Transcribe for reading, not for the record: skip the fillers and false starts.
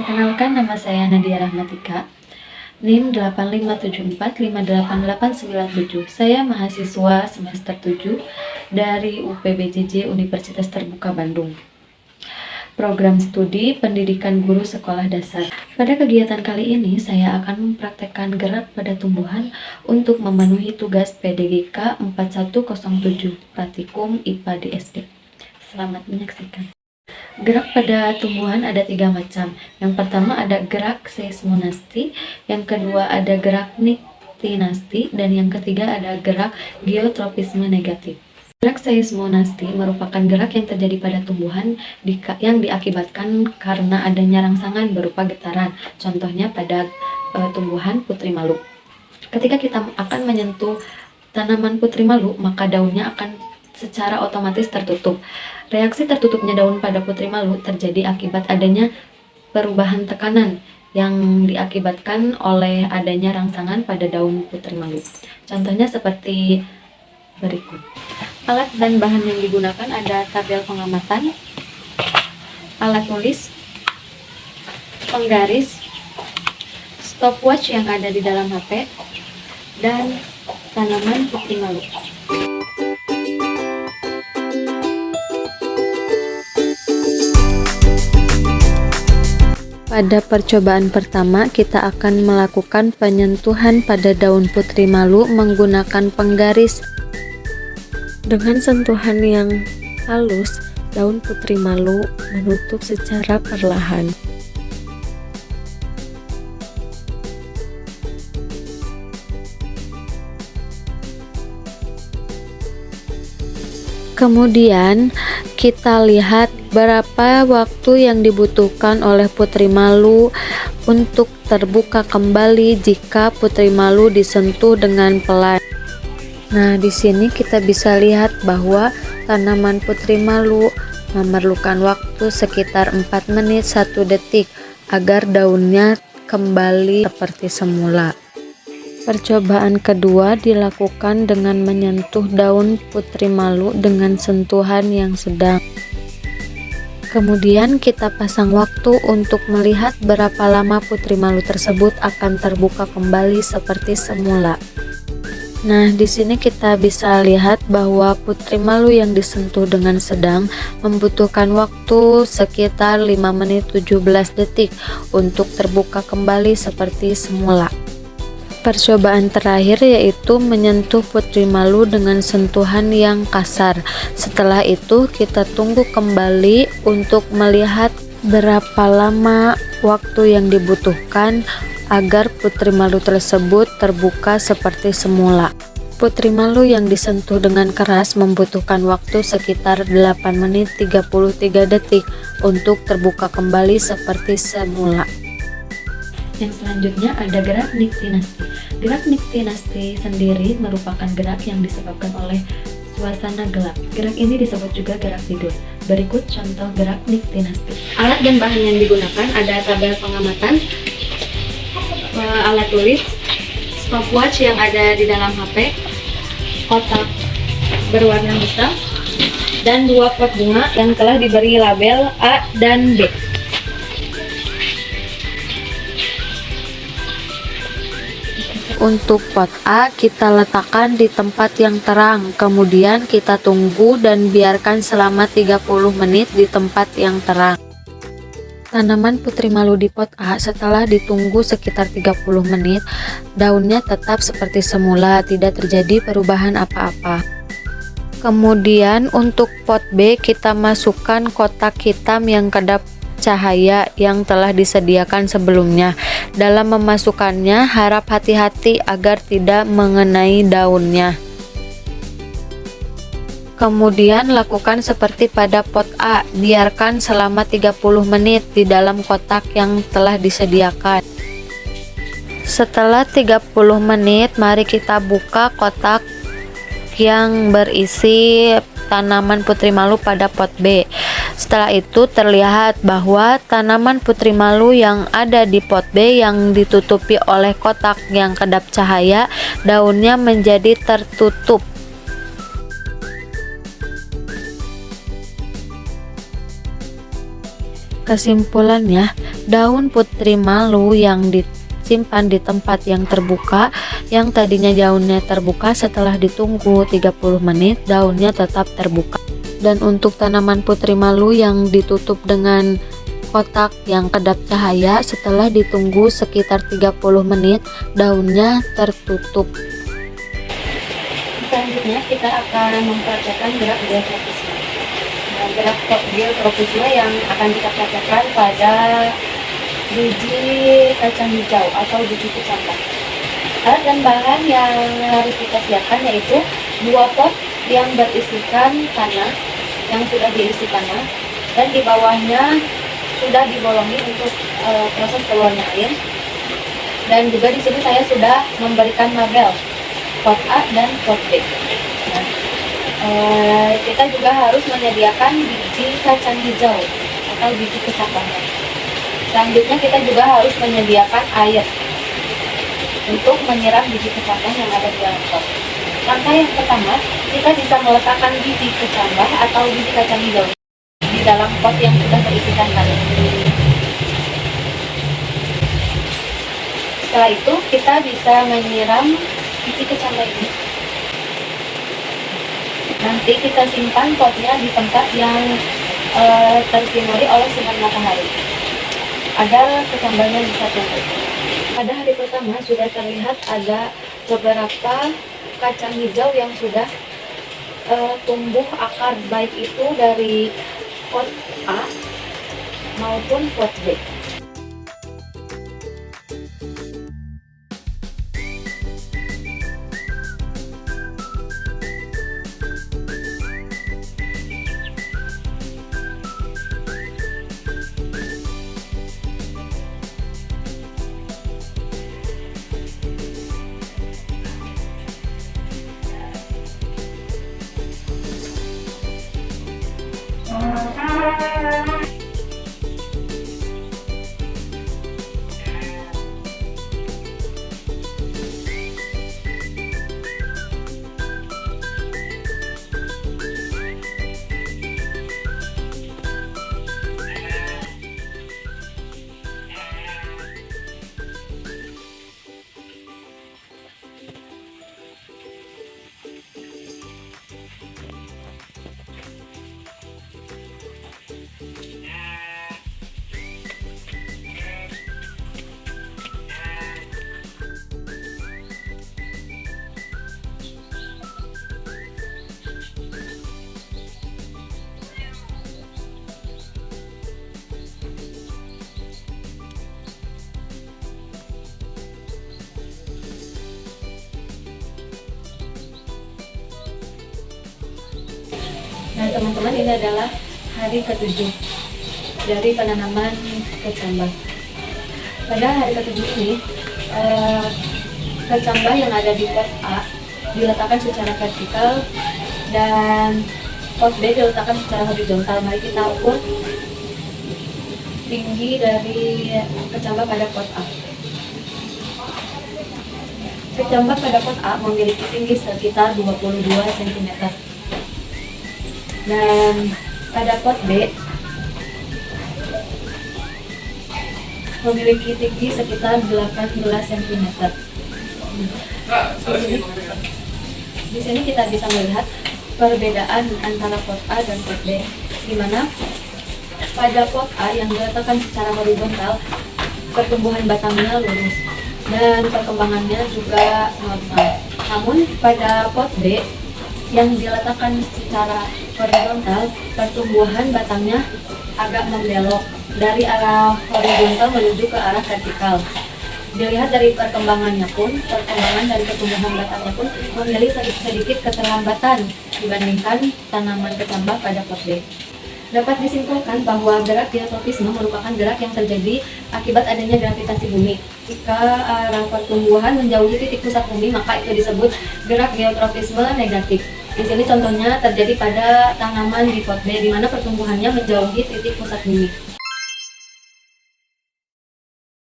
Perkenalkan, nama saya Nadia Rahmatika, NIM 8574588897. Saya mahasiswa semester 7 dari UPBJJ Universitas Terbuka Bandung. Program studi Pendidikan Guru Sekolah Dasar. Pada kegiatan kali ini, saya akan mempraktekkan gerak pada tumbuhan untuk memenuhi tugas PDGK 4107, Praktikum IPA di SD. Selamat menyaksikan. Gerak pada tumbuhan ada 3 macam. Yang pertama ada gerak seismonasti, yang kedua ada gerak niktinasti, dan yang ketiga ada gerak geotropisme negatif. Gerak seismonasti merupakan gerak yang terjadi pada tumbuhan yang diakibatkan karena adanya rangsangan berupa getaran. Contohnya pada tumbuhan putri malu. Ketika kita akan menyentuh tanaman putri malu, maka daunnya akan secara otomatis tertutup. Reaksi tertutupnya daun pada putri malu terjadi akibat adanya perubahan tekanan yang diakibatkan oleh adanya rangsangan pada daun putri malu. Contohnya seperti berikut. Alat dan bahan yang digunakan ada tabel pengamatan, alat tulis, penggaris, stopwatch yang ada di dalam HP, dan tanaman putri malu. Pada percobaan pertama, kita akan melakukan penyentuhan pada daun putri malu menggunakan penggaris. Dengan sentuhan yang halus, daun putri malu menutup secara perlahan. Kemudian kita lihat berapa waktu yang dibutuhkan oleh putri malu untuk terbuka kembali jika putri malu disentuh dengan pelan. Nah, di sini kita bisa lihat bahwa tanaman putri malu memerlukan waktu sekitar 4 menit 1 detik agar daunnya kembali seperti semula. Percobaan kedua dilakukan dengan menyentuh daun putri malu dengan sentuhan yang sedang. Kemudian kita pasang waktu untuk melihat berapa lama putri malu tersebut akan terbuka kembali seperti semula. Nah, di sini kita bisa lihat bahwa putri malu yang disentuh dengan sedang membutuhkan waktu sekitar 5 menit 17 detik untuk terbuka kembali seperti semula. Percobaan terakhir yaitu menyentuh putri malu dengan sentuhan yang kasar. Setelah itu kita tunggu kembali untuk melihat berapa lama waktu yang dibutuhkan agar putri malu tersebut terbuka seperti semula. Putri malu yang disentuh dengan keras membutuhkan waktu sekitar 8 menit 33 detik untuk terbuka kembali seperti semula. Yang selanjutnya ada gerak niktinasti. Gerak niktinasti sendiri merupakan gerak yang disebabkan oleh suasana gelap. Gerak ini disebut juga gerak tidur. Berikut contoh gerak niktinasti. Alat dan bahan yang digunakan ada tabel pengamatan, alat tulis, stopwatch yang ada di dalam HP, kotak berwarna hitam, dan 2 pot bunga yang telah diberi label A dan B. Untuk pot A kita letakkan di tempat yang terang, kemudian kita tunggu dan biarkan selama 30 menit di tempat yang terang. Tanaman putri malu di pot A setelah ditunggu sekitar 30 menit, daunnya tetap seperti semula, tidak terjadi perubahan apa-apa. Kemudian untuk pot B kita masukkan kotak hitam yang kedap cahaya yang telah disediakan sebelumnya. Dalam memasukkannya, harap hati-hati agar tidak mengenai daunnya. Kemudian lakukan seperti pada pot A, biarkan selama 30 menit di dalam kotak yang telah disediakan. Setelah 30 menit, mari kita buka kotak yang berisi tanaman putri malu pada pot B. Setelah itu terlihat bahwa tanaman putri malu yang ada di pot B yang ditutupi oleh kotak yang kedap cahaya, daunnya menjadi tertutup. Kesimpulannya, daun putri malu yang disimpan di tempat yang terbuka, yang tadinya daunnya terbuka, setelah ditunggu 30 menit daunnya tetap terbuka. Dan untuk tanaman putri malu yang ditutup dengan kotak yang kedap cahaya, setelah ditunggu sekitar 30 menit daunnya tertutup. Selanjutnya kita akan mempraktekkan gerak geotropisme. Gerak geotropisme yang akan kita praktekkan pada biji kacang hijau atau biji kecambah. Alat dan bahan yang harus kita siapkan yaitu 2 pot yang berisikan tanah, yang sudah diisi tanah, dan di bawahnya sudah dibolongi untuk proses keluarnya air. Dan juga di sini saya sudah memberikan label pot A dan pot B. Nah, kita juga harus menyediakan biji kacang hijau atau biji kecambahnya. Selanjutnya kita juga harus menyediakan air untuk menyiram biji kecambah yang ada di dalam pot. Langkah yang pertama, kita bisa meletakkan biji kecambah atau biji kacang hijau di dalam pot yang sudah berisikan tanah. Setelah itu kita bisa menyiram biji kecambah ini. Nanti kita simpan potnya di tempat yang tersinari oleh sinar matahari agar kecambahnya bisa tumbuh. Pada hari pertama sudah terlihat ada beberapa kacang hijau yang sudah tumbuh akar, baik itu dari pot A maupun pot B. Nah teman-teman, ini adalah hari ke-7 dari penanaman kecambah. Pada hari ke-7 ini, kecambah yang ada di pot A diletakkan secara vertikal dan pot B diletakkan secara horizontal. Mari kita ukur tinggi dari kecambah pada pot A. Kecambah pada pot A memiliki tinggi sekitar 22 cm. Dan pada pot B memiliki tinggi sekitar 18 cm. Di sini kita bisa melihat perbedaan antara pot A dan pot B, di mana pada pot A yang diletakkan secara horizontal, pertumbuhan batangnya lurus dan perkembangannya juga normal. Namun pada pot B yang diletakkan secara horizontal, pertumbuhan batangnya agak membelok dari arah horizontal menuju ke arah vertikal. Dilihat dari perkembangannya pun, perkembangan dari pertumbuhan batangnya pun memiliki sedikit keterlambatan dibandingkan tanaman kecambah pada pot B. Dapat disimpulkan bahwa gerak geotropisme merupakan gerak yang terjadi akibat adanya gravitasi bumi. Jika arah pertumbuhan menjauhi titik pusat bumi, maka itu disebut gerak geotropisme negatif. Di sini contohnya terjadi pada tanaman di pot B, di mana pertumbuhannya menjauhi titik pusat bumi.